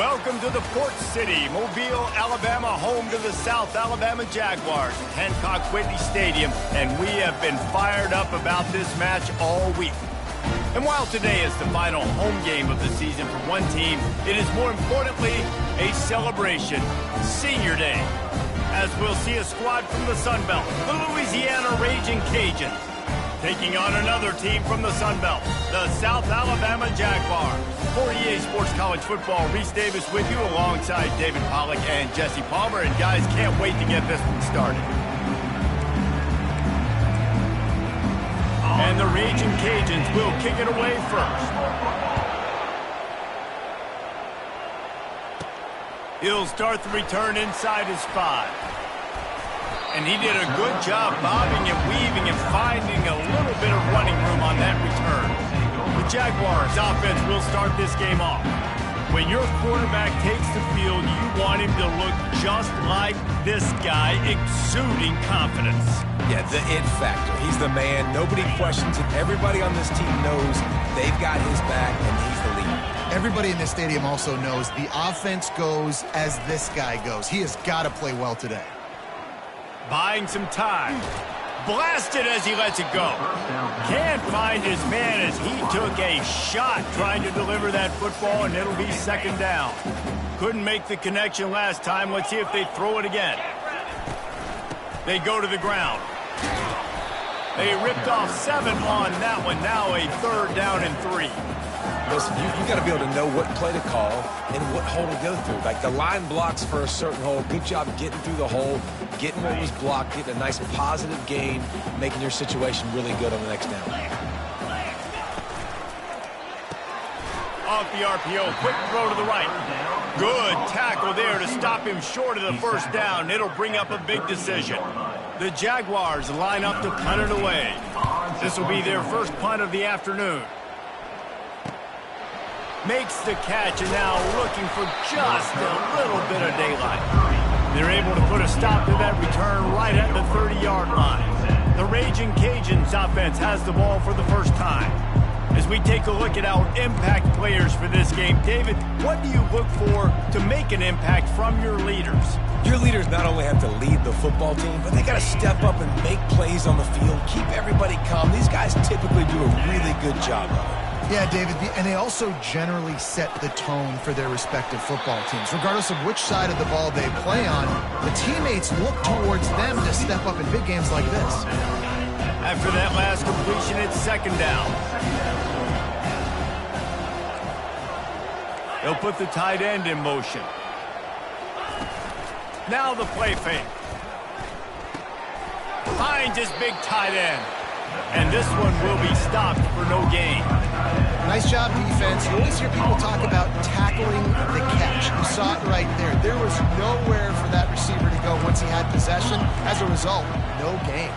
Welcome to the Port City, Mobile, Alabama, home to the South Alabama Jaguars at Hancock Whitney Stadium, and we have been fired up about this match all week. And while today is the final home game of the season for one team, it is more importantly a celebration, Senior Day, as we'll see a squad from the Sun Belt, the Louisiana Ragin Cajuns, taking on another team from the Sun Belt, the South Alabama Jaguars. For EA Sports College Football, Reese Davis with you alongside David Pollack and Jesse Palmer. And guys, can't wait to get this one started. And the Ragin Cajuns will kick it away first. He'll start the return inside his 5. And he did a good job bobbing and weaving and finding a little bit of running room on that return. The Jaguars offense will start this game off. When your quarterback takes the field, you want him to look just like this guy, exuding confidence. Yeah, the it factor. He's the man. Nobody questions it. Everybody on this team knows they've got his back, and he's the leader. Everybody in this stadium also knows the offense goes as this guy goes. He has got to play well today. Buying some time. Blasted as he lets it go. Can't find his man as he took a shot trying to deliver that football, and it'll be second down. Couldn't make the connection last time. Let's see if they throw it again. They go to the ground. They ripped off 7 on that one. Now a third down and 3. Listen, you got to be able to know what play to call and what hole to go through. Like the line blocks for a certain hole. Good job getting through the hole, getting what was blocked, getting a nice positive gain, making your situation really good on the next down. Off the RPO, quick throw to the right. Good tackle there to stop him short of the first down. It'll bring up a big decision. The Jaguars line up to punt it away. This will be their first punt of the afternoon. Makes the catch, and now looking for just a little bit of daylight. They're able to put a stop to that return right at the 30-yard line. The Ragin Cajuns offense has the ball for the first time. As we take a look at our impact players for this game, David, what do you look for to make an impact from your leaders? Your leaders not only have to lead the football team, but they got to step up and make plays on the field, keep everybody calm. These guys typically do a really good job of it. Yeah, David, and they also generally set the tone for their respective football teams. Regardless of which side of the ball they play on, the teammates look towards them to step up in big games like this. After that last completion, it's second down. They'll put the tight end in motion. Now the play fake. Finds his big tight end. And this one will be stopped for no gain. Nice job, defense. You always hear people talk about tackling the catch. You saw it right there. There was nowhere for that receiver to go once he had possession. As a result, no gain.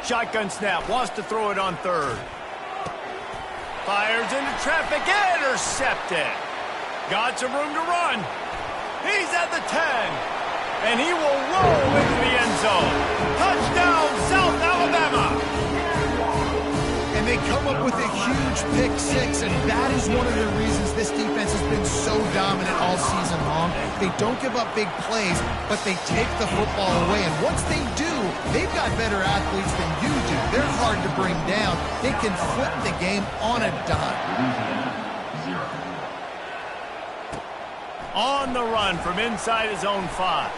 Shotgun snap. Wants to throw it on third. Fires into traffic. Intercepted. Got some room to run. He's at the 10. And he will roll into the end zone. Touchdown, South Alabama. And they come up with a huge pick 6, and that is one of the reasons this defense has been so dominant all season long. They don't give up big plays, but they take the football away. And once they do, they've got better athletes than you do. They're hard to bring down. They can flip the game on a dime. On the run from inside his own 5.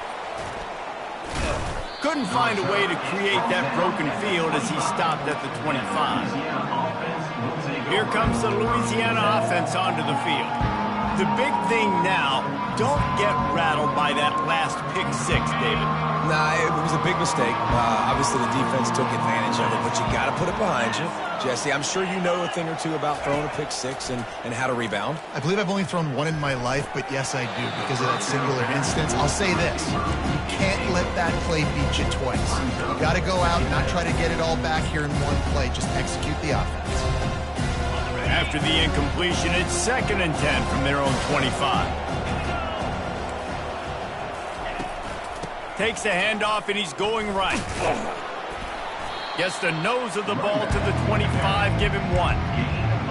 Couldn't find a way to create that broken field as he stopped at the 25. Here comes the Louisiana offense onto the field. The big thing now, don't get rattled by that last pick 6, David. Nah, it was a big mistake. Obviously, the defense took advantage of it, but you got to put it behind you. Jesse, I'm sure you know a thing or two about throwing a pick 6 and how to rebound. I believe I've only thrown one in my life, but yes, I do, because of that singular instance. I'll say this. You can't let that play beat you twice. You got to go out and not try to get it all back here in one play. Just execute the offense. After the incompletion, it's second and 10 from their own 25. Takes the handoff, and he's going right. Gets the nose of the ball to the 25, give him 1.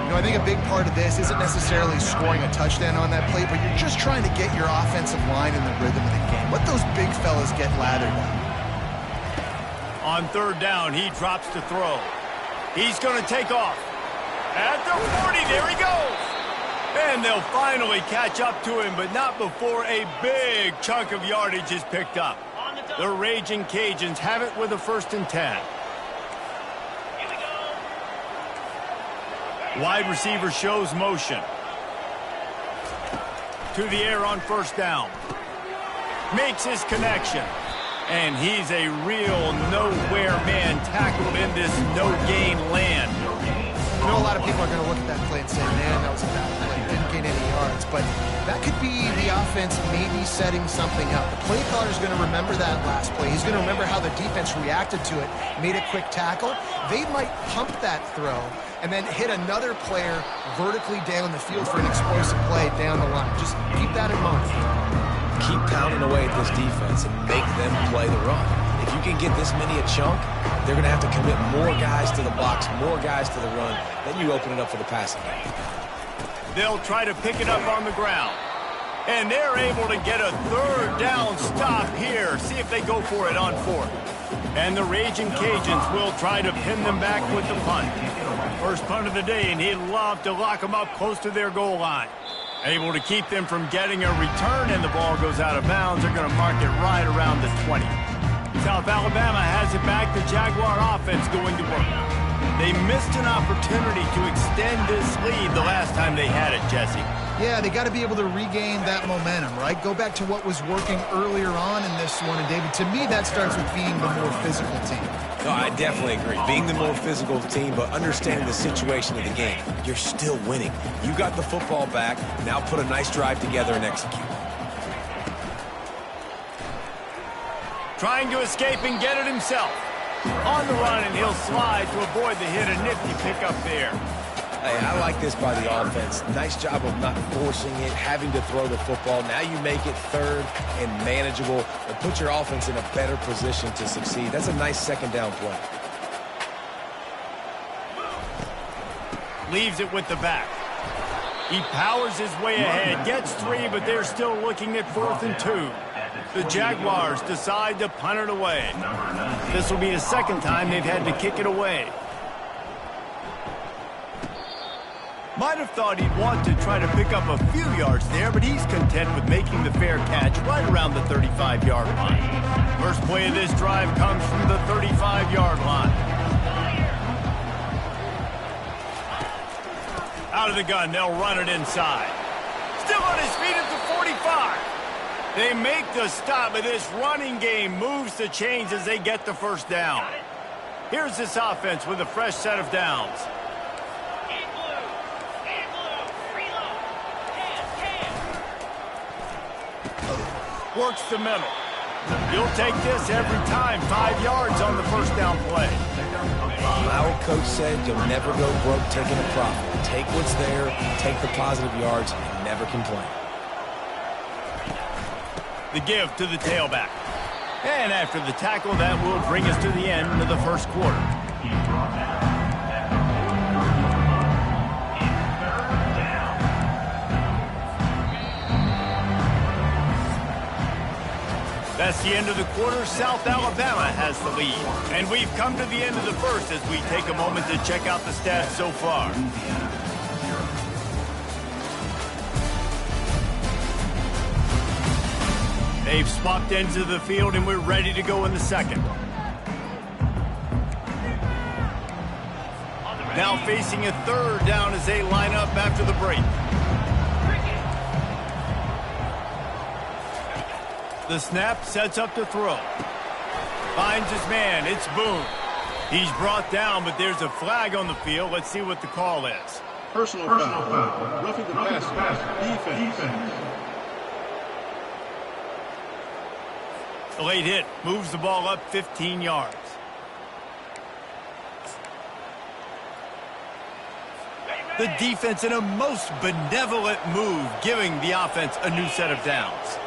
You know, I think a big part of this isn't necessarily scoring a touchdown on that play, but you're just trying to get your offensive line in the rhythm of the game. Let those big fellas get lathered up. On third down, he drops to throw. He's going to take off. At the 40, there he goes. And they'll finally catch up to him, but not before a big chunk of yardage is picked up. The Ragin' Cajuns have it with a 1st and 10. Wide receiver shows motion. To the air on 1st down. Makes his connection. And he's a real nowhere man tackled in this no-gain land. I know a lot of people are going to look at that play and say, man, that was a bad play. Didn't gain any yards. But that could be the offense maybe setting something up. The play caller is going to remember that last play. He's going to remember how the defense reacted to it, made a quick tackle. They might pump that throw and then hit another player vertically down the field for an explosive play down the line. Just keep that in mind. Keep pounding away at this defense and make them play the run. If you can get this many a chunk, they're going to have to commit more guys to the box, more guys to the run. Then you open it up for the passing game. They'll try to pick it up on the ground. And they're able to get a 3rd down stop here. See if they go for it on 4th. And the Ragin' Cajuns will try to pin them back with the punt. First punt of the day, and he'd love to lock them up close to their goal line. Able to keep them from getting a return, and the ball goes out of bounds. They're going to mark it right around the 20. South Alabama has it back. The Jaguar offense going to work. They missed an opportunity to extend this lead the last time they had it, Jesse. Yeah, they got to be able to regain that momentum, right? Go back to what was working earlier on in this one. And, David, to me, that starts with being the more physical team. No, I definitely agree. Being the more physical team, but understanding the situation of the game. You're still winning. You got the football back. Now put a nice drive together and execute. Trying to escape and get it himself. On the run, and he'll slide to avoid the hit. A nifty pickup there. Hey, I like this by the offense. Nice job of not forcing it, having to throw the football. Now you make it 3rd and manageable and put your offense in a better position to succeed. That's a nice 2nd down play. Leaves it with the back. He powers his way ahead, gets 3, but they're still looking at 4th and 2. The Jaguars decide to punt it away. This will be the 2nd time they've had to kick it away. Might have thought he'd want to try to pick up a few yards there, but he's content with making the fair catch right around the 35-yard line. First play of this drive comes from the 35-yard line. Out of the gun, they'll run it inside. Still on his feet at the 45. They make the stop, but this running game moves the chains as they get the 1st down. Here's this offense with a fresh set of downs. Works the middle. You'll take this every time. 5 yards on the 1st down play. Our coach said you'll never go broke taking a profit. Take what's there, take the positive yards, and never complain. The give to the tailback. And after the tackle, that will bring us to the end of the 1st quarter. That's the end of the quarter. South Alabama has the lead. And we've come to the end of the 1st as we take a moment to check out the stats so far. They've swapped ends of the field, and we're ready to go in the 2nd. Now facing a 3rd down as they line up after the break. The snap sets up to throw. Finds his man. It's Boone. He's brought down, but there's a flag on the field. Let's see what the call is. Personal foul. Roughing the passer. Defense. The late hit moves the ball up 15 yards. The defense in a most benevolent move, giving the offense a new set of downs.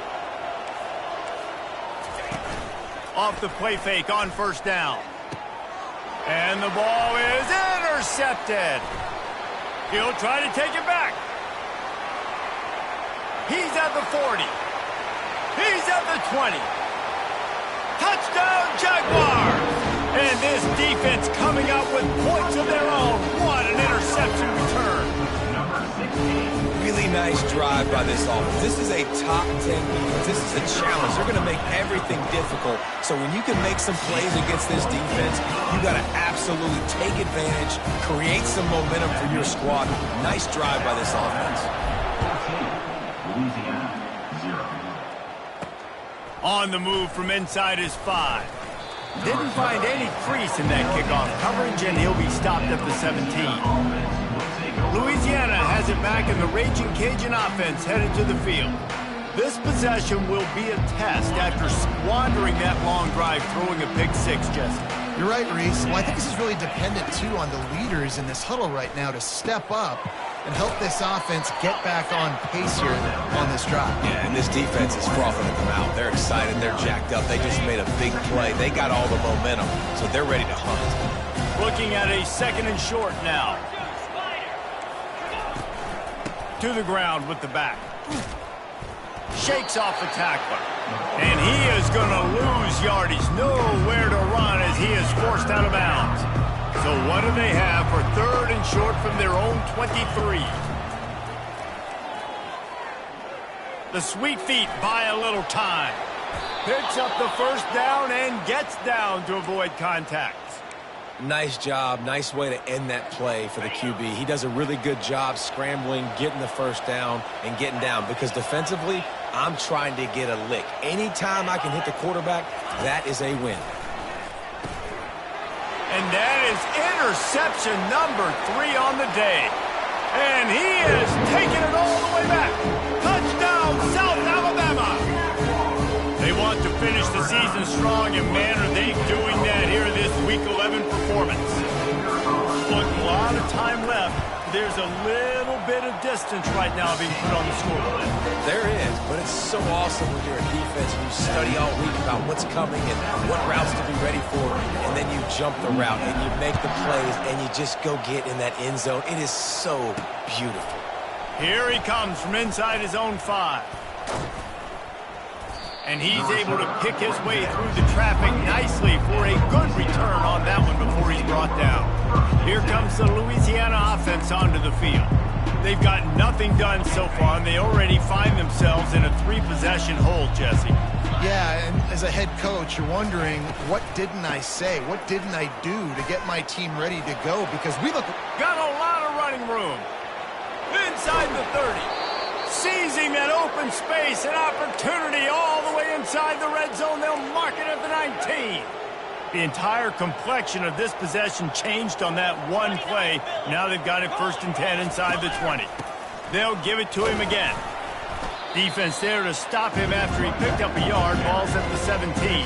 Off the play fake on 1st down. And the ball is intercepted. He'll try to take it back. He's at the 40. He's at the 20. Touchdown, Jaguars! And this defense coming up with points of their own. What an interception return. Really nice drive by this offense. This is a top 10 defense. This is a challenge. They're going to make everything difficult. So when you can make some plays against this defense, you got to absolutely take advantage, create some momentum for your squad. Nice drive by this offense. On the move from inside his 5. Didn't find any crease in that kickoff coverage, and he'll be stopped at the 17. Louisiana has it back in the Ragin Cajun offense headed to the field. This possession will be a test after squandering that long drive throwing a pick 6, Jesse. You're right, Reese. Well, I think this is really dependent, too, on the leaders in this huddle right now to step up and help this offense get back on pace here on this drive. Yeah, and this defense is frothing at the mouth. They're excited. They're jacked up. They just made a big play. They got all the momentum, so they're ready to hunt. Looking at a 2nd and short now. To the ground with the back. Shakes off the tackler. And he is going to lose yardage. Nowhere to run as he is forced out of bounds. So what do they have for 3rd and short from their own 23? The Sweet Feet buy a little time. Picks up the 1st down and gets down to avoid contact. Nice job. Nice way to end that play for the QB. He does a really good job scrambling, getting the 1st down, and getting down. Because defensively, I'm trying to get a lick. Anytime I can hit the quarterback, that is a win. And that is interception number 3 on the day. And he is taking it all the way back. Touchdown, South Alabama. They want to finish the season strong, and man, are they doing that here in this Week 11 performance. Look, a lot of time left. There's a little bit of distance right now being put on the scoreboard. There is, but it's so awesome when you're a defense and you study all week about what's coming and what routes to be ready for, and then you jump the route and you make the plays and you just go get in that end zone. It is so beautiful. Here he comes from inside his own 5. And he's able to pick his way through the traffic nicely for a good return on that one before he's brought down. Here comes the Louisiana offense onto the field. They've got nothing done so far, and they already find themselves in a 3-possession hole, Jesse. Yeah, and as a head coach, you're wondering, what didn't I say? What didn't I do to get my team ready to go? Because we look... Got a lot of running room. Inside the 30. Seizing that open space, an opportunity all the way inside the red zone. They'll mark it at the 19. The entire complexion of this possession changed on that one play. Now they've got it 1st and 10 inside the 20. They'll give it to him again. Defense there to stop him after he picked up a yard. Ball's at the 17.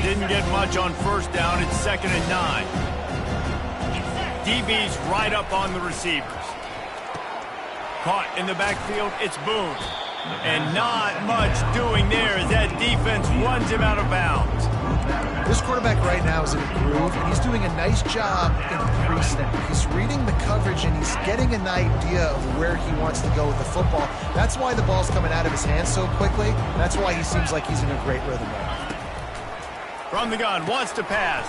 Didn't get much on 1st down. It's 2nd and 9. DB's right up on the receivers. Caught in the backfield, it's Boone. And not much doing there as that defense runs him out of bounds. This quarterback right now is in a groove, and he's doing a nice job in pre-snap. He's reading the coverage, and he's getting an idea of where he wants to go with the football. That's why the ball's coming out of his hands so quickly. That's why he seems like he's in a great rhythm right now. From the gun, wants to pass.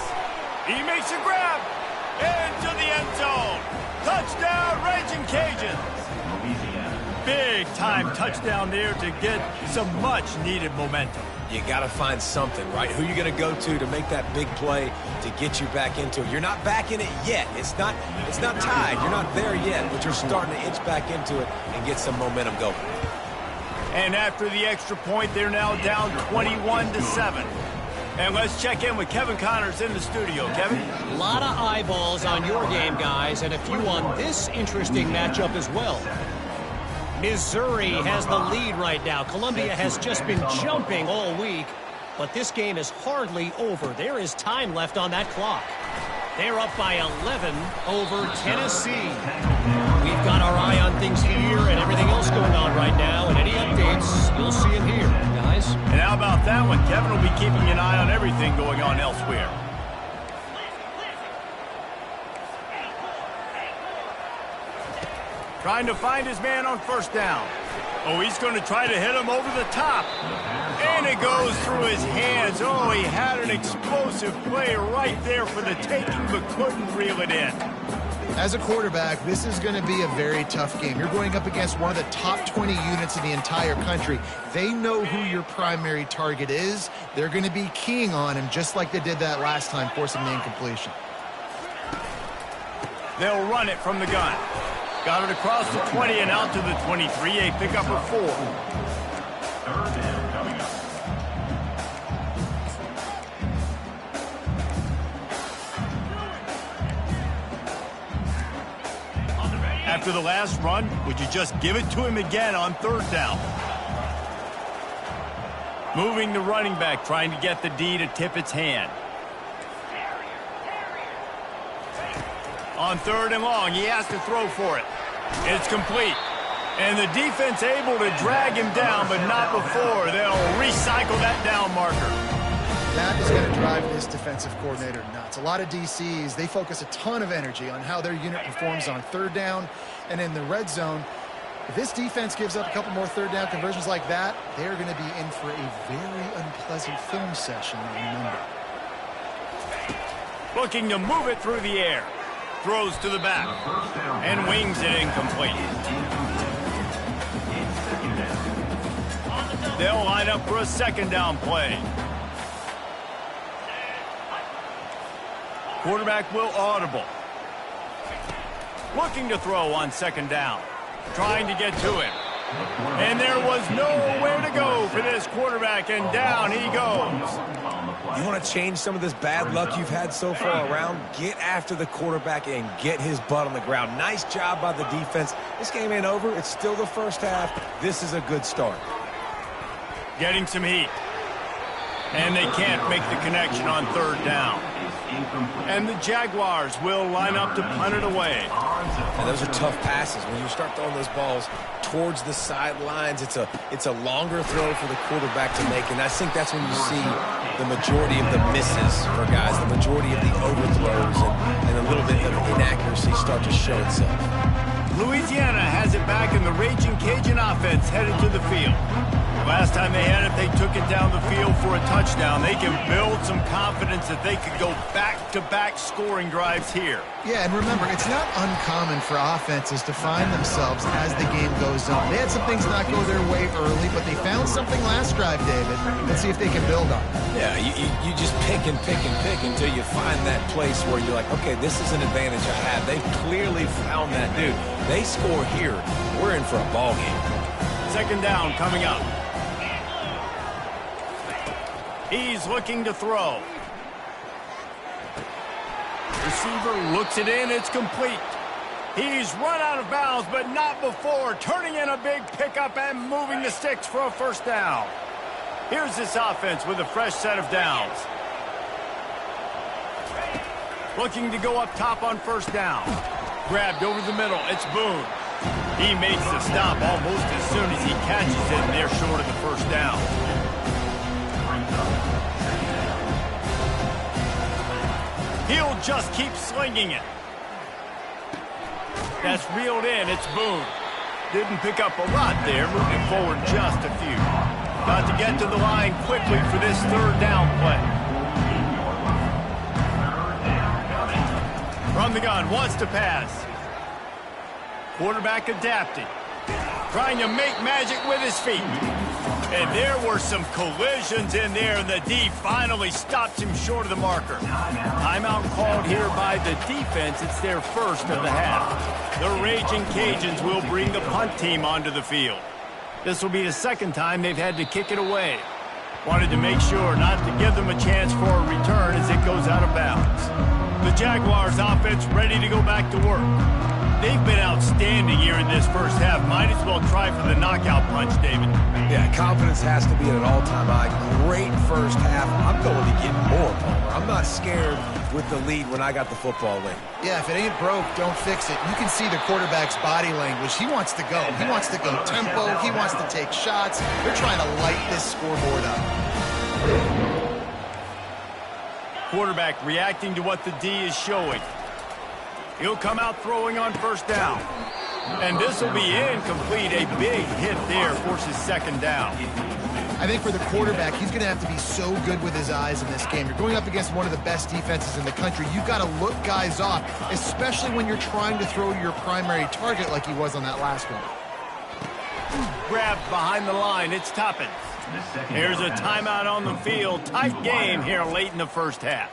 He makes a grab into the end zone. Touchdown, Ragin Cajuns. Big-time touchdown there to get some much-needed momentum. You got to find something, right? Who you going to go to make that big play to get you back into it? You're not back in it yet. It's not tied. You're not there yet, but you're starting to inch back into it and get some momentum going. And after the extra point, they're now down 21-7. And let's check in with Kevin Connors in the studio. Kevin? A lot of eyeballs on your game, guys, and a few on this interesting matchup as well. Missouri has the lead right now. Columbia has just been jumping all week, but this game is hardly over. There is time left on that clock. They're up by 11 over Tennessee. We've got our eye on things here and everything else going on right now, and any updates, you'll see them here, guys. And how about that one? Kevin will be keeping an eye on everything going on elsewhere. Trying to find his man on first down. Oh, he's going to try to hit him over the top. And it goes through his hands. Oh, he had an explosive play right there for the taking, but couldn't reel it in. As a quarterback, this is going to be a very tough game. You're going up against one of the top 20 units in the entire country. They know who your primary target is. They're going to be keying on him just like they did that last time, forcing the incompletion. They'll run it from the gun. Got it across the 20 and out to the 23, a pickup of 4. Third down coming up. After the last run, would you just give it to him again on third down? Moving the running back, trying to get the D to tip its hand. On third and long, he has to throw for it. It's complete. And the defense able to drag him down, but not before. They'll recycle that down marker. That is going to drive this defensive coordinator nuts. A lot of DCs, they focus a ton of energy on how their unit performs on third down and in the red zone. If this defense gives up a couple more third down conversions like that, they're going to be in for a very unpleasant film session, remember. Looking to move it through the air. Throws to the back and wings it incomplete. They'll line up for a second down play. Quarterback will audible. Looking to throw on second down. Trying to get to him. And there was nowhere to go for this quarterback, and down he goes. You want to change some of this bad luck you've had so far around? Get after the quarterback and get his butt on the ground. Nice job by the defense. This game ain't over. It's still the first half. This is a good start. Getting some heat. And they can't make the connection on third down. And the Jaguars will line up to punt it away. And those are tough passes. When you start throwing those balls towards the sidelines, it's a longer throw for the quarterback to make. And I think that's when you see the majority of the misses for guys, the majority of the overthrows, and a little bit of inaccuracy start to show itself. Louisiana has it back, and the Ragin' Cajun offense headed to the field. Last time they had it, they took it down the field for a touchdown. They can build some confidence that they could go back-to-back scoring drives here. Yeah, and remember, it's not uncommon for offenses to find themselves as the game goes on. They had some things not go their way early, but they found something last drive, David. Let's see if they can build on it. Yeah, you just pick and pick and pick until you find that place where you're like, okay, this is an advantage I have. They clearly found that. Dude, they score here, we're in for a ball game. Second down coming up. He's looking to throw. Receiver looks it in. It's complete. He's run out of bounds, but not before. Turning in a big pickup and moving the sticks for a first down. Here's this offense with a fresh set of downs. Looking to go up top on first down. Grabbed over the middle. It's Boone. He makes the stop almost as soon as he catches it, and they're short of the first down. He'll just keep slinging it. That's reeled in. It's Boone. Didn't pick up a lot there. Moving forward just a few. Got to get to the line quickly for this third down play. From the gun. Wants to pass. Quarterback adapting. Trying to make magic with his feet. And there were some collisions in there, and the D finally stops him short of the marker. Timeout called here by the defense. It's their first of the half. The Ragin' Cajuns will bring the punt team onto the field. This will be the second time they've had to kick it away. Wanted to make sure not to give them a chance for a return as it goes out of bounds. The Jaguars offense ready to go back to work. They've been outstanding here in this first half. Might as well try for the knockout punch, David. Yeah, confidence has to be at an all-time high. Great first half. I'm going to get more, Palmer. I'm not scared with the lead when I got the football late. Yeah, if it ain't broke, don't fix it. You can see the quarterback's body language. He wants to go. He wants to go tempo. He wants to take shots. They're trying to light this scoreboard up. Quarterback reacting to what the D is showing. He'll come out throwing on first down. And this will be incomplete. A big hit there forces second down. I think for the quarterback, he's going to have to be so good with his eyes in this game. You're going up against one of the best defenses in the country. You've got to look guys off, especially when you're trying to throw to your primary target like he was on that last one. Grabbed behind the line. It's Toppin. Here's a timeout on the field. Tight game here late in the first half.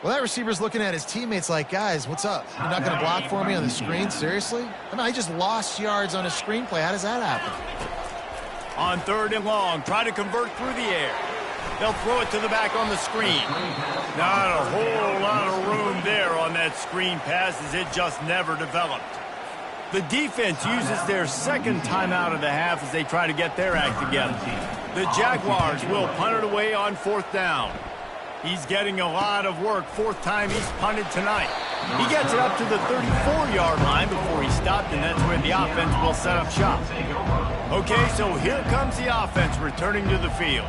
Well, that receiver's looking at his teammates like, guys, what's up? You're not going to block for me on the screen? Seriously? I mean, I just lost yards on a screenplay. How does that happen? On 3rd and long, try to convert through the air. They'll throw it to the back on the screen. Not a whole lot of room there on that screen pass as it just never developed. The defense uses their second timeout of the half as they try to get their act together. The Jaguars will punt it away on 4th down. He's getting a lot of work. 4th time he's punted tonight. He gets it up to the 34-yard line before he stopped, and that's where the offense will set up shop. Okay, so here comes the offense returning to the field.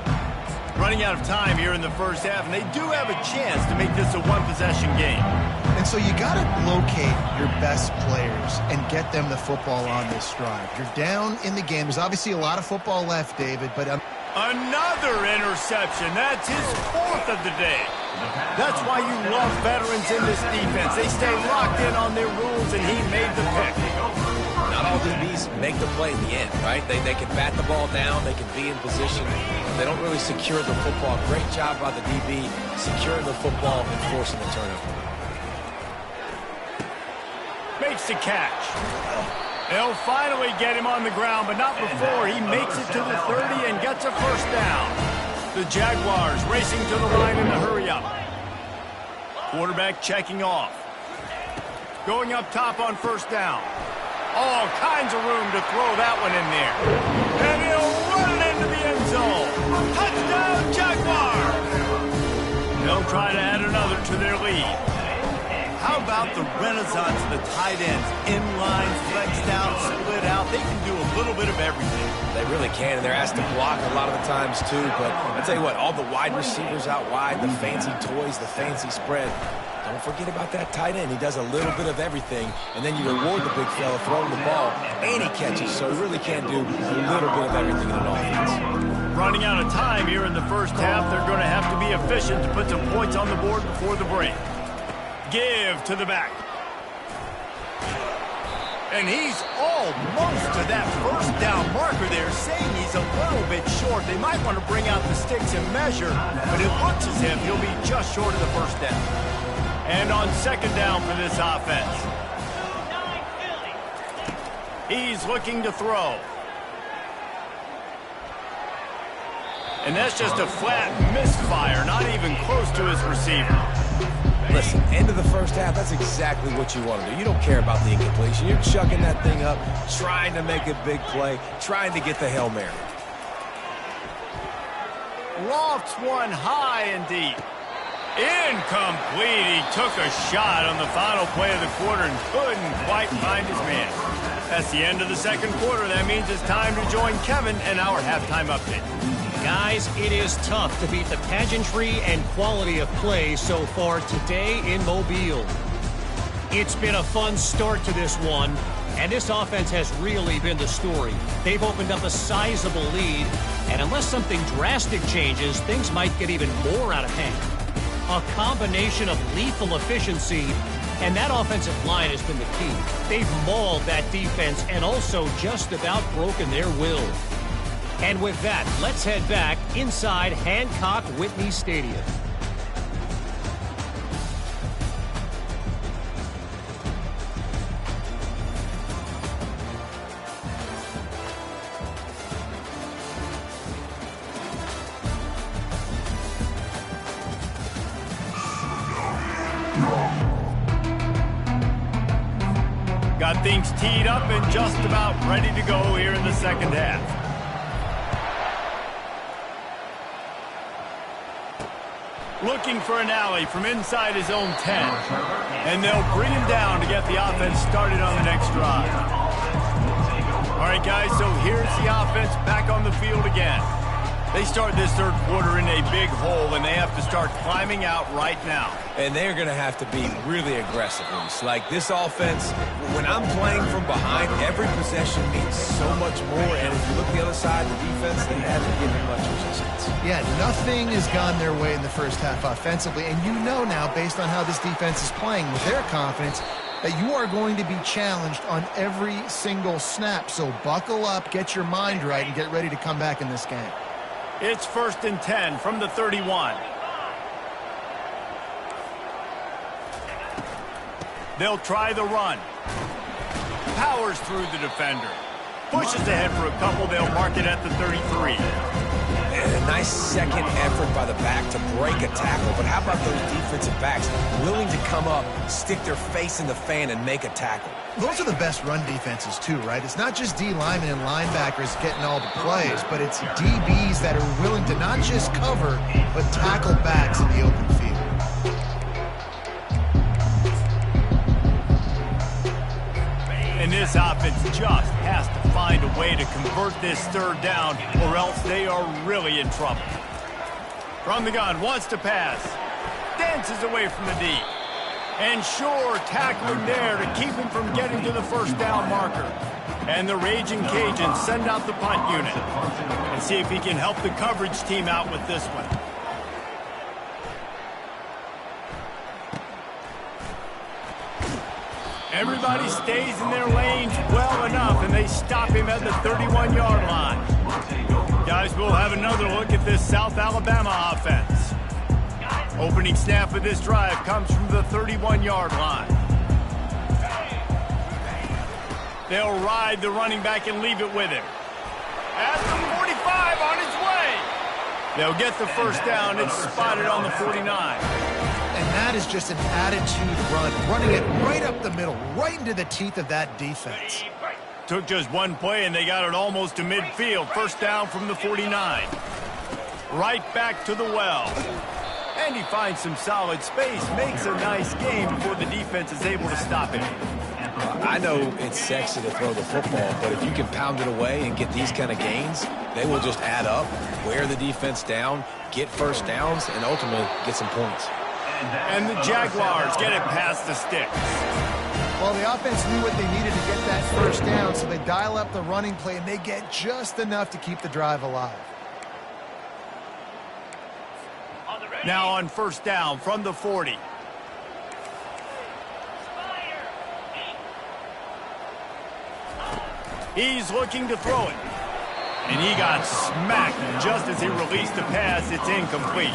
Running out of time here in the first half, and they do have a chance to make this a one-possession game. And so you got to locate your best players and get them the football on this drive. You're down in the game. There's obviously a lot of football left, David, but another interception. That's his 4th of the day. That's why you love veterans in this defense. They stay locked in on their rules, and he made the pick. Not all DBs make the play in the end, right? They can bat the ball down. They can be in position. They don't really secure the football. Great job by the DB securing the football and forcing the turnover. Makes the catch. They'll finally get him on the ground, but not before he makes it to the 30 and gets a first down. The Jaguars racing to the line in the hurry-up. Quarterback checking off. Going up top on first down. All kinds of room to throw that one in there. And he'll run it into the end zone. Touchdown, Jaguars! They'll try to add another to their lead. How about the renaissance of the tight ends? Inline, flexed out, split out. They can do a little bit of everything. They really can, and they're asked to block a lot of the times, too. But I'll tell you what, all the wide receivers out wide, the fancy toys, the fancy spread. Don't forget about that tight end. He does a little bit of everything, and then you reward the big fella throwing the ball, and he catches, so he really can do a little bit of everything in an offense. Running out of time here in the first half, they're going to have to be efficient to put some points on the board before the break. Give to the back. And he's almost to that first down marker there, saying he's a little bit short. They might want to bring out the sticks and measure, but it looks as if he'll be just short of the first down. And on second down for this offense. He's looking to throw. And that's just a flat misfire, not even close to his receiver. Listen, end of the first half, that's exactly what you want to do. You don't care about the incompletion. You're chucking that thing up, trying to make a big play, trying to get the Hail Mary. Lofts one high and deep. Incomplete. He took a shot on the final play of the quarter and couldn't quite find his man. That's the end of the second quarter. That means it's time to join Kevin in our halftime update. Guys, it is tough to beat the pageantry and quality of play so far today in Mobile. It's been a fun start to this one, and this offense has really been the story. They've opened up a sizable lead, and unless something drastic changes, things might get even more out of hand. A combination of lethal efficiency, and that offensive line has been the key. They've mauled that defense and also just about broken their will. And with that, let's head back inside Hancock-Whitney Stadium. Got Everything's teed up and just about ready to go here in the second half. Looking for an alley from inside his own 10. And they'll bring him down to get the offense started on the next drive. All right, guys, so here's the offense back on the field again. They start this third quarter in a big hole, and they have to start climbing out right now. And they're going to have to be really aggressive. Like this offense, when I'm playing from behind, every possession means so much more. And if you look the other side, the defense, they haven't given much resistance. Yeah, nothing has gone their way in the first half offensively. And you know now, based on how this defense is playing with their confidence, that you are going to be challenged on every single snap. So buckle up, get your mind right, and get ready to come back in this game. It's 1st and 10 from the 31. They'll try the run. Powers through the defender. Pushes ahead for a couple. They'll mark it at the 33. And a nice second effort by the back to break a tackle. But how about those defensive backs willing to come up, stick their face in the fan, and make a tackle? Those are the best run defenses, too, right? It's not just D linemen and linebackers getting all the plays, but it's DBs that are willing to not just cover, but tackle backs in the open field. And this offense just has to find a way to convert this third down, or else they are really in trouble. From the gun, wants to pass. Dances away from the D. And sure, tackling there to keep him from getting to the first down marker. And the Ragin Cajuns send out the punt unit. And see if he can help the coverage team out with this one. Everybody stays in their lanes well enough, and they stop him at the 31-yard line. Guys, we'll have another look at this South Alabama offense. Opening snap of this drive comes from the 31-yard line. They'll ride the running back and leave it with him. At the 45, on his way. They'll get the first down. It's spotted on the 49. And that is just an attitude run, running it right up the middle, right into the teeth of that defense. Took just one play, and they got it almost to midfield. First down from the 49. Right back to the well. And he finds some solid space, makes a nice game before the defense is able to stop him. I know it's sexy to throw the football, but if you can pound it away and get these kind of gains, they will just add up, wear the defense down, get first downs, and ultimately get some points. And the Jaguars get it past the sticks. Well, the offense knew what they needed to get that first down, so they dial up the running play, and they get just enough to keep the drive alive. Now on first down from the 40. He's looking to throw it. And he got smacked just as he released the pass. It's incomplete.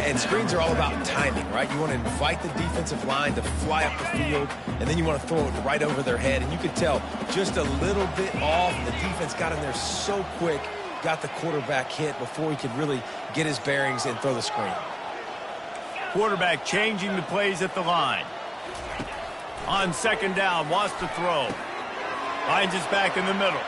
And screens are all about timing, right? You want to invite the defensive line to fly up the field, and then you want to throw it right over their head. And you could tell just a little bit off. The defense got in there so quick, got the quarterback hit before he could really get his bearings and throw the screen. Quarterback changing the plays at the line. On second down, wants to throw. Finds his back in the middle.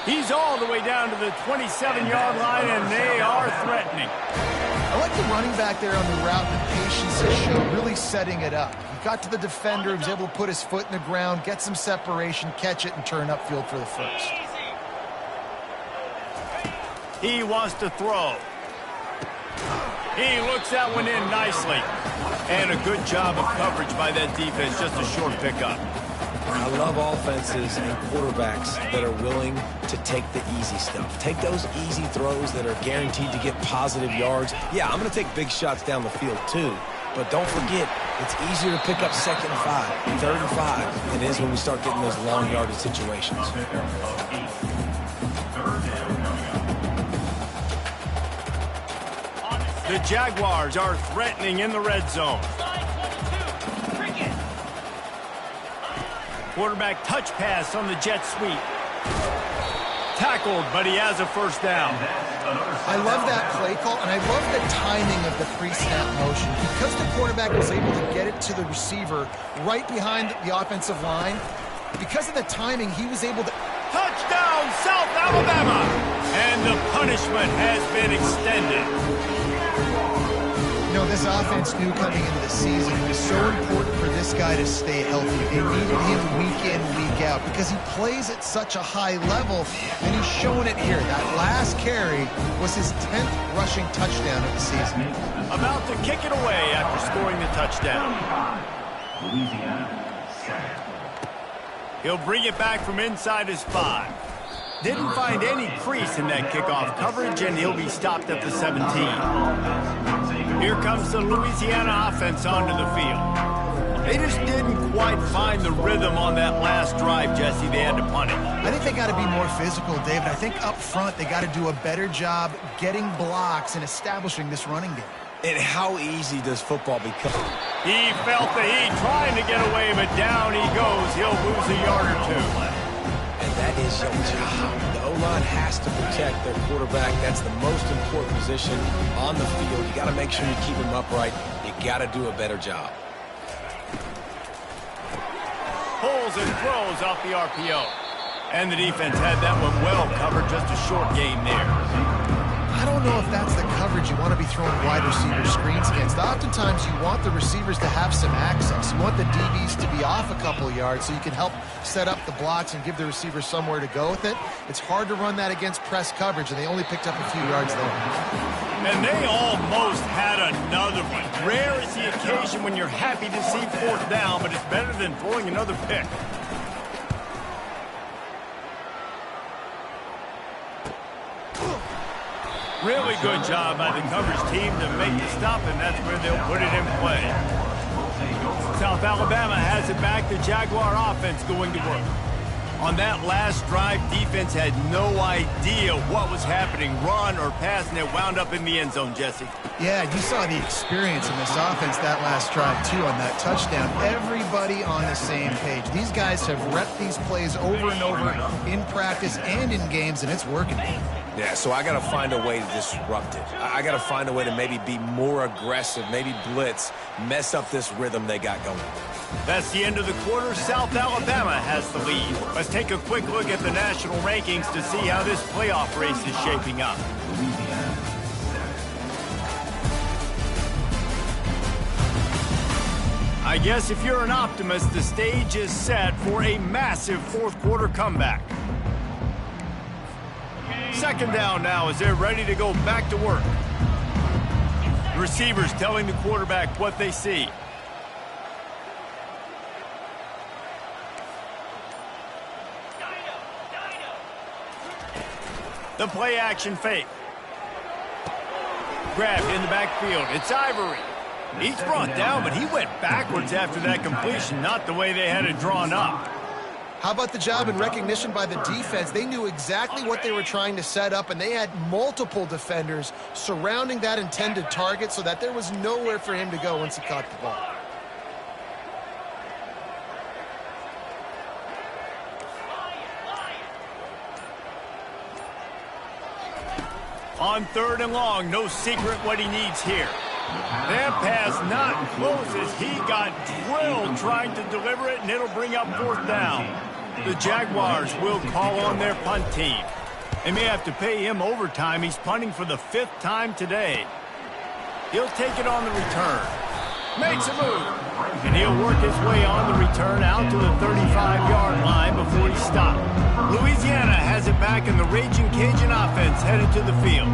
He's all the way down to the 27-yard line, and they are threatening. I like the running back there on the route and the patience he showed, really setting it up. He got to the defender, he was able to put his foot in the ground, get some separation, catch it, and turn upfield for the first. He wants to throw. He looks that one in nicely. And a good job of coverage by that defense, just a short pickup. I love offenses and quarterbacks that are willing to take the easy stuff. Take those easy throws that are guaranteed to get positive yards. Yeah, I'm going to take big shots down the field too. But don't forget, it's easier to pick up 2nd and 5, 3rd and 5 than it is when we start getting those long yardage situations. The Jaguars are threatening in the red zone. Quarterback touch pass on the jet sweep. Tackled, but he has a first down. I love that play call, and I love the timing of the pre-snap motion. Because the quarterback was able to get it to the receiver right behind the offensive line, because of the timing, he was able to... Touchdown, South Alabama! And the punishment has been extended. You know, this offense knew coming into the season it was so important for this guy to stay healthy. They needed him week in, week out because he plays at such a high level, and he's showing it here. That last carry was his 10th rushing touchdown of the season. About to kick it away after scoring the touchdown. He'll bring it back from inside his 5. Didn't find any crease in that kickoff coverage, and he'll be stopped at the 17. Here comes the Louisiana offense onto the field. They just didn't quite find the rhythm on that last drive, Jesse. They had to punt it. I think they got to be more physical, David. I think up front they got to do a better job getting blocks and establishing this running game. And how easy does football become? He felt the heat trying to get away, but down he goes. He'll lose a yard or 2. And that is your job. The O-line has to protect their quarterback. That's the most important position on the field. You got to make sure you keep him upright. You got to do a better job. Pulls and throws off the RPO. And the defense had that one well covered. Just a short game there. I don't know if that's the coverage you want to be throwing wide receiver screens against. Oftentimes, you want the receivers to have some access. You want the DBs to be off a couple of yards so you can help set up the blocks and give the receivers somewhere to go with it. It's hard to run that against press coverage, and they only picked up a few yards there. And they almost had another one. Rare is the occasion when you're happy to see 4th down, but it's better than throwing another pick. Really good job by the coverage team to make the stop, and that's where they'll put it in play. South Alabama has it back. The Jaguar offense going to work. On that last drive, defense had no idea what was happening, run or pass, and it wound up in the end zone, Jesse. Yeah, you saw the experience in this offense that last drive, too, on that touchdown. Everybody on the same page. These guys have repped these plays over and over in practice and in games, and it's working. Yeah, so I got to find a way to disrupt it. I got to find a way to maybe be more aggressive, maybe blitz, mess up this rhythm they got going. That's the end of the quarter. South Alabama has the lead. Let's take a quick look at the national rankings to see how this playoff race is shaping up. I guess if you're an optimist, the stage is set for a massive 4th quarter comeback. 2nd down now as they're ready to go back to work. The receivers telling the quarterback what they see. The play action fake. Grabbed in the backfield. It's Ivory. He's brought down, but he went backwards after that completion, not the way they had it drawn up. How about the job and recognition by the defense? They knew exactly what they were trying to set up, and they had multiple defenders surrounding that intended target so that there was nowhere for him to go once he caught the ball. On 3rd and long, no secret what he needs here. That pass not close as he got drilled trying to deliver it, and it'll bring up 4th down. The Jaguars will call on their punt team. They may have to pay him overtime. He's punting for the 5th time today. He'll take it on the return. Makes a move. And he'll work his way on the return out to the 35-yard line before he's stopped. Louisiana has it back, and the Ragin' Cajun offense headed to the field.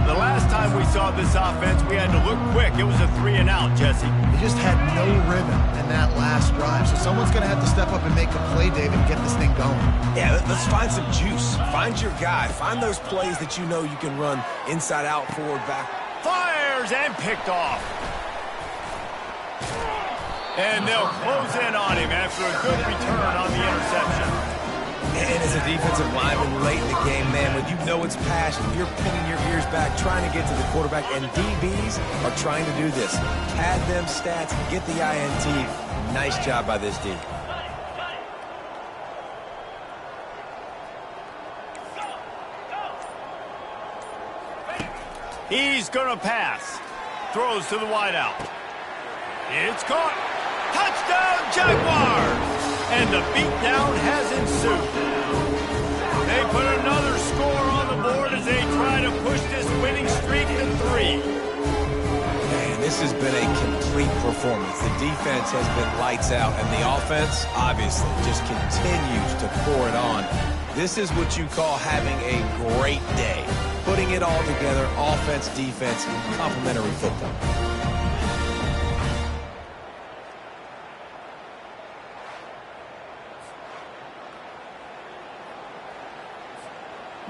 The last time we saw this offense, we had to look quick. It was a 3-and-out, Jesse. They just had no rhythm in that last drive. So someone's going to have to step up and make a play, David, and get this thing going. Yeah, let's find some juice. Find your guy. Find those plays that you know you can run inside out, forward, back. Fires and picked off. And they'll close in on him after a good return on the interception. And as a defensive lineman late in the game, man, when you know it's passed, you're pinning your ears back, trying to get to the quarterback, and DBs are trying to do this. Pad them stats, get the INT. Nice job by this D. He's going to pass. Throws to the wideout. It's caught. Touchdown, Jaguars! And the beatdown has ensued. They put another score on the board as they try to push this winning streak to 3. Man, this has been a complete performance. The defense has been lights out, and the offense, obviously, just continues to pour it on. This is what you call having a great day. Putting it all together, offense, defense, complementary football.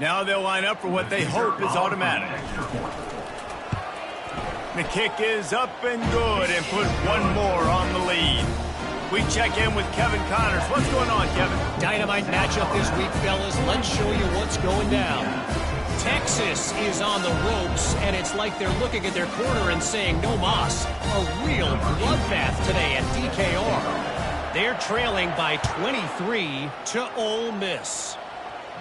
Now they'll line up for what they hope is automatic. The kick is up and good and put one more on the lead. We check in with Kevin Connors. What's going on, Kevin? Dynamite matchup this week, fellas. Let's show you what's going down. Texas is on the ropes, and it's like they're looking at their corner and saying, no mas. A real bloodbath today at DKR. They're trailing by 23 to Ole Miss.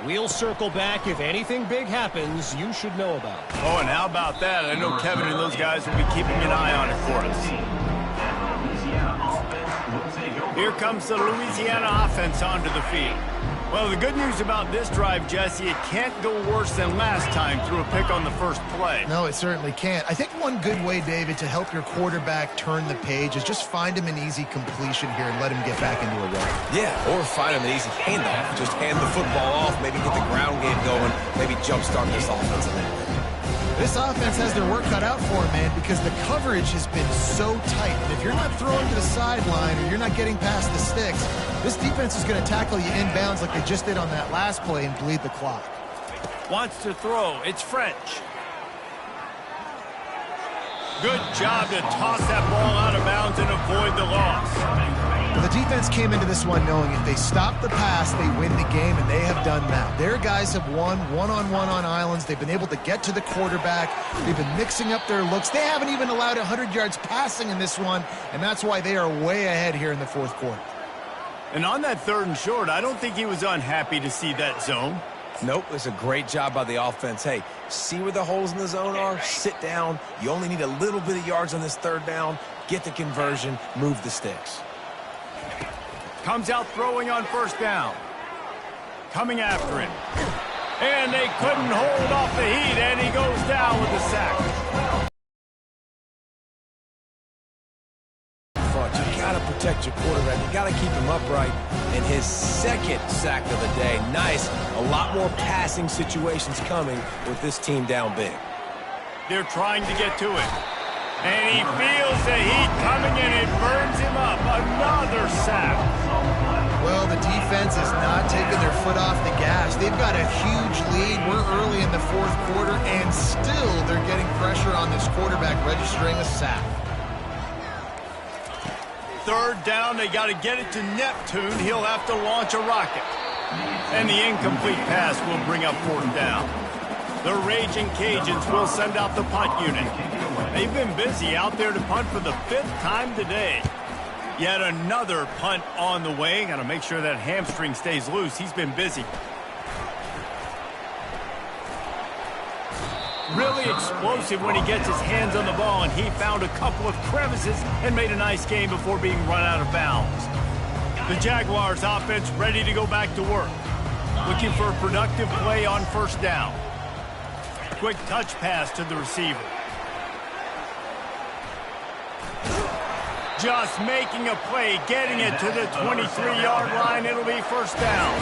We'll circle back. If anything big happens, you should know about it. Oh, and how about that? I know Kevin and those guys will be keeping an eye on it for us. Here comes the Louisiana offense onto the field. Well, the good news about this drive, Jesse, it can't go worse than last time through a pick on the first play. No, it certainly can't. I think one good way, David, to help your quarterback turn the page is just find him an easy completion here and let him get back into a run. Yeah, or find him an easy handoff. Just hand the football off, maybe get the ground game going, maybe jumpstart this offense a little bit. This offense has their work cut out for them, man, because the coverage has been so tight. And if you're not throwing to the sideline or you're not getting past the sticks, this defense is going to tackle you inbounds like they just did on that last play and bleed the clock. Wants to throw. It's French. Good job to toss that ball out of bounds and avoid the loss. The defense came into this one knowing if they stop the pass, they win the game, and they have done that. Their guys have won one-on-one on islands. They've been able to get to the quarterback. They've been mixing up their looks. They haven't even allowed 100 yards passing in this one, and that's why they are way ahead here in the fourth quarter. And on that 3rd and short, I don't think he was unhappy to see that zone. Nope, it's a great job by the offense. Hey, see where the holes in the zone are? Sit down. You only need a little bit of yards on this 3rd down. Get the conversion. Move the sticks. Comes out throwing on 1st down. Coming after him. And they couldn't hold off the heat, and he goes down with a sack. You got to protect your quarterback. You got to keep him upright. And his 2nd sack of the day. Nice. A lot more passing situations coming with this team down big. They're trying to get to it. And he feels the heat coming, and it burns him up. Another sack. Well, the defense is not taking their foot off the gas. They've got a huge lead. We're early in the 4th quarter, and still they're getting pressure on this quarterback, registering a sack. 3rd down, they got to get it to Neptune. He'll have to launch a rocket. And the incomplete pass will bring up 4th down. The Ragin Cajuns will send out the punt unit. They've been busy out there to punt for the 5th time today. Yet another punt on the way. Got to make sure that hamstring stays loose. He's been busy. Really explosive when he gets his hands on the ball, and he found a couple of crevices and made a nice game before being run out of bounds. The Jaguars offense ready to go back to work. Looking for a productive play on 1st down. Quick touch pass to the receiver. Just making a play, getting it to the 23-yard line. It'll be 1st down.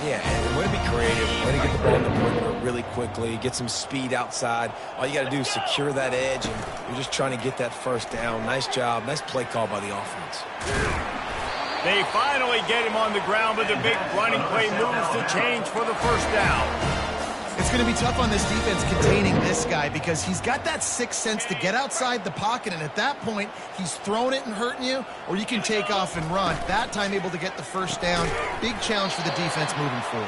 Yeah, and way to be creative. Way to get the ball in the perimeter really quickly. Get some speed outside. All you got to do is secure that edge, and you're just trying to get that 1st down. Nice job. Nice play call by the offense. They finally get him on the ground, but the big running play moves the change for the 1st down. It's going to be tough on this defense containing this guy because he's got that 6th sense to get outside the pocket, and at that point, he's throwing it and hurting you, or you can take off and run. That time able to get the 1st down. Big challenge for the defense moving forward.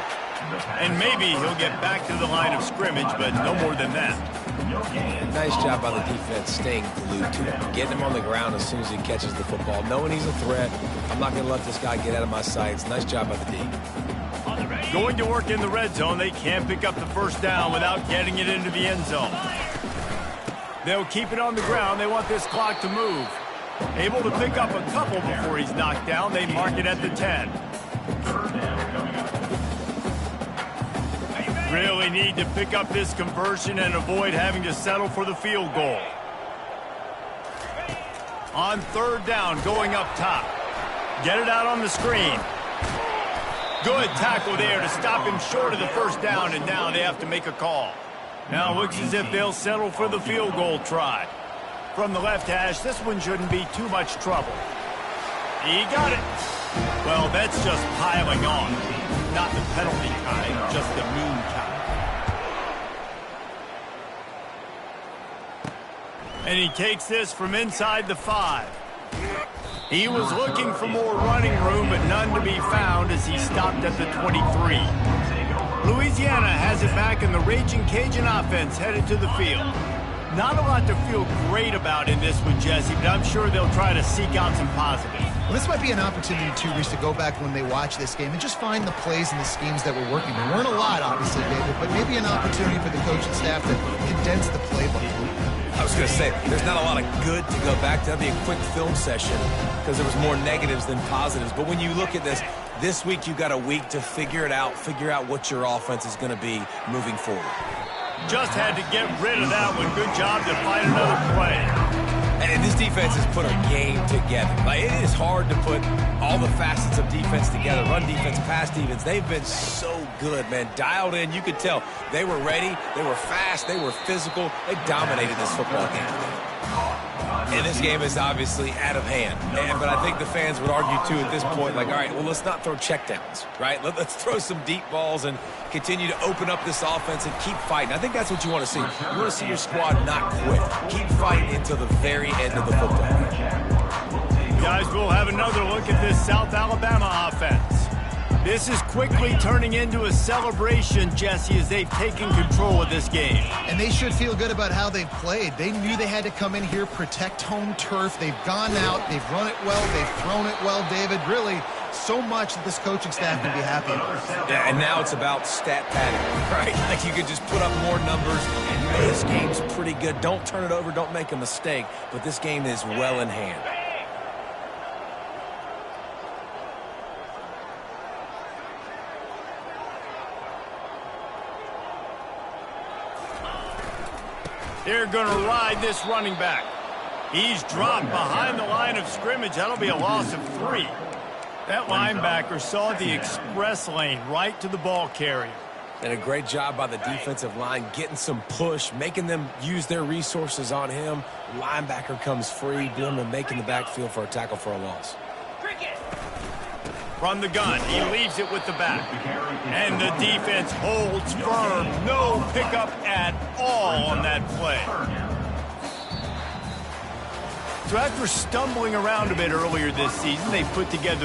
And maybe he'll get back to the line of scrimmage, but no more than that. Nice job by the defense staying glued to him. Getting him on the ground as soon as he catches the football. Knowing he's a threat. I'm not going to let this guy get out of my sights. Nice job by the D. Going to work in the red zone, they can't pick up the first down without getting it into the end zone. They'll keep it on the ground. They want this clock to move. Able to pick up a couple before he's knocked down. They mark it at the 10. Really need to pick up this conversion and avoid having to settle for the field goal. On third down, going up top. Get it out on the screen. Good tackle there to stop him short of the first down, and now they have to make a call. Now it looks as if they'll settle for the field goal try. From the left hash, this one shouldn't be too much trouble. He got it. Well, that's just piling on. Not the penalty kind, just the mean kind. And he takes this from inside the 5. He was looking for more running room, but none to be found as he stopped at the 23. Louisiana has it back, in the Ragin' Cajun offense headed to the field. Not a lot to feel great about in this one, Jesse, but I'm sure they'll try to seek out some positives. Well, this might be an opportunity, too, Reese, to go back when they watch this game and just find the plays and the schemes that were working. There weren't a lot, obviously, David, but maybe an opportunity for the coaching staff to condense the playbook. I was going to say, there's not a lot of good to go back to. That'd be a quick film session because there was more negatives than positives. But when you look at this week you've got a week to figure out what your offense is going to be moving forward. Just had to get rid of that one. Good job to find another play. And this defense has put a game together. Like, it is hard to put all the facets of defense together. Run defense, pass defense. They've been so good, man. Dialed in. You could tell they were ready. They were fast. They were physical. They dominated this football game. And this game is obviously out of hand. But I think the fans would argue, too, at this point, like, all right, well, let's not throw checkdowns, right? Let's throw some deep balls and continue to open up this offense and keep fighting. I think that's what you want to see. You want to see your squad not quit. Keep fighting until the very end of the football game. Guys, we'll have another look at this South Alabama offense. This is quickly turning into a celebration, Jesse, as they've taken control of this game. And they should feel good about how they've played. They knew they had to come in here, protect home turf. They've gone out, they've run it well, they've thrown it well, David. Really, so much that this coaching staff can be happy about. Yeah, and now it's about stat padding, right? Like, you could just put up more numbers, and you know this game's pretty good. Don't turn it over, don't make a mistake, but this game is well in hand. They're going to ride this running back. He's dropped behind the line of scrimmage. That'll be a loss of 3. That linebacker saw the express lane right to the ball carrier. And a great job by the defensive line, getting some push, making them use their resources on him. Linebacker comes free, boom, and making the backfield for a tackle for a loss. From the gun, he leaves it with the back. And the defense holds firm. No pickup at all on that play. So after stumbling around a bit earlier this season, they put together